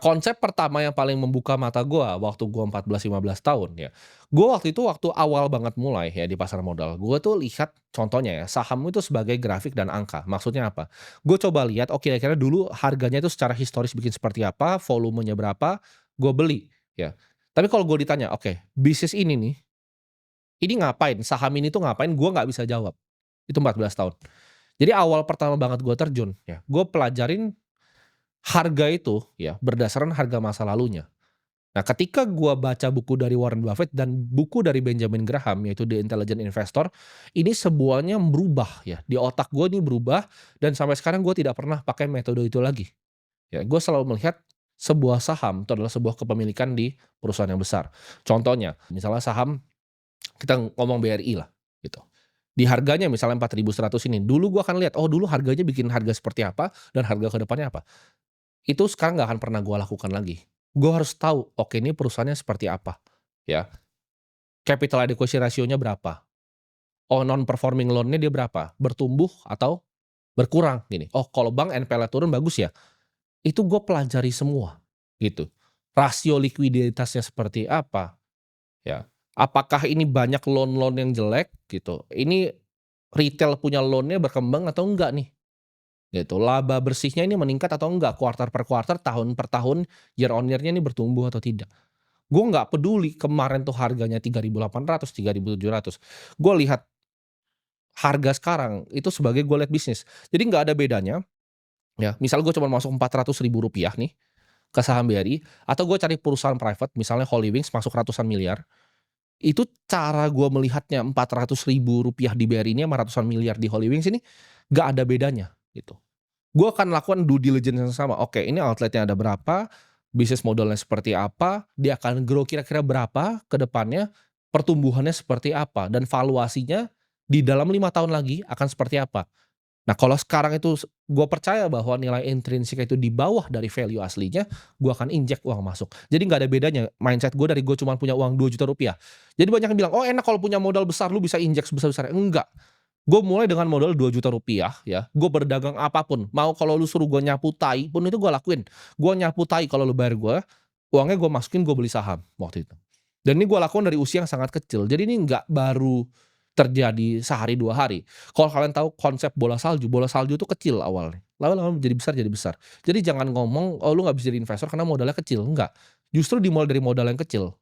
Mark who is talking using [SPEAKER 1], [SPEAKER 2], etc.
[SPEAKER 1] konsep pertama yang paling membuka mata gua waktu gua 14, 15 tahun ya, gua waktu itu waktu awal banget mulai ya di pasar modal, gua tuh lihat contohnya ya, saham itu sebagai grafik dan angka. Maksudnya apa? Gue coba lihat, oh kira-kira dulu harganya itu secara historis bikin seperti apa, volumenya berapa, gue beli, ya. Tapi kalau gue ditanya, "Oke, bisnis ini nih, ini ngapain? Saham ini tuh ngapain?" Gue nggak bisa jawab. Itu 14 tahun. Jadi awal pertama banget gue terjun, ya, gue pelajarin harga itu ya berdasarkan harga masa lalunya. Nah, ketika gua baca buku dari Warren Buffett dan buku dari Benjamin Graham yaitu The Intelligent Investor, ini semuanya berubah ya, di otak gua ini berubah dan sampai sekarang gua tidak pernah pakai metode itu lagi. Ya, gue selalu melihat sebuah saham itu adalah sebuah kepemilikan di perusahaan yang besar. Contohnya, misalnya saham kita ngomong BRI lah gitu. Di harganya misalnya 4.100 ini, dulu gua akan lihat, oh dulu harganya bikin harga seperti apa dan harga ke depannya apa. Itu sekarang nggak akan pernah gue lakukan lagi. Gue harus tahu, oke ini perusahaannya seperti apa, ya. Capital adequacy ratio-nya berapa? Oh non performing loan-nya dia berapa? Bertumbuh atau berkurang gini. Oh kalau bank NPL-nya turun bagus ya? Itu gue pelajari semua, gitu. Rasio likuiditasnya seperti apa, ya. Apakah ini banyak loan-loan yang jelek gitu, ini retail punya loan-nya berkembang atau enggak nih? Gitu, laba bersihnya ini meningkat atau enggak, kuartal per kuartal, tahun per tahun, year on year-nya ini bertumbuh atau tidak. Gue nggak peduli kemarin tuh harganya 3.800, 3.700. Gue lihat harga sekarang itu sebagai gue lihat bisnis. Jadi nggak ada bedanya, ya, misal gue cuma masuk Rp400.000 nih ke saham BRI, atau gue cari perusahaan private misalnya Holy Wings masuk ratusan miliar, itu cara gue melihatnya Rp400.000 di BRI ini sama ratusan miliar di Holy Wings ini, nggak ada bedanya, gitu. Gue akan lakukan due diligence yang sama. Oke, ini outletnya ada berapa, bisnis modelnya seperti apa, dia akan grow kira-kira berapa ke depannya, pertumbuhannya seperti apa, dan valuasinya di dalam 5 tahun lagi akan seperti apa. Nah, kalau sekarang itu gue percaya bahwa nilai intrinsik itu di bawah dari value aslinya, gue akan injek uang masuk. Jadi nggak ada bedanya mindset gue dari gue cuma punya uang Rp2 juta. Jadi banyak yang bilang, "Oh enak kalau punya modal besar lu bisa injek sebesar-besarnya." Enggak. Gue mulai dengan modal Rp2 juta ya, gue berdagang apapun, mau kalau lu suruh gue nyapu tai pun itu gue lakuin. Gue nyapu tai kalau lu bayar gue, uangnya gue masukin gue beli saham waktu itu. Dan ini gue lakukan dari usia yang sangat kecil, jadi ini nggak baru terjadi sehari 2 hari. Kalau kalian tahu konsep bola salju itu kecil awalnya, lama-lama jadi besar jadi besar. Jadi jangan ngomong, "Oh lu nggak bisa jadi investor karena modalnya kecil," enggak. Justru dimulai dari modal yang kecil.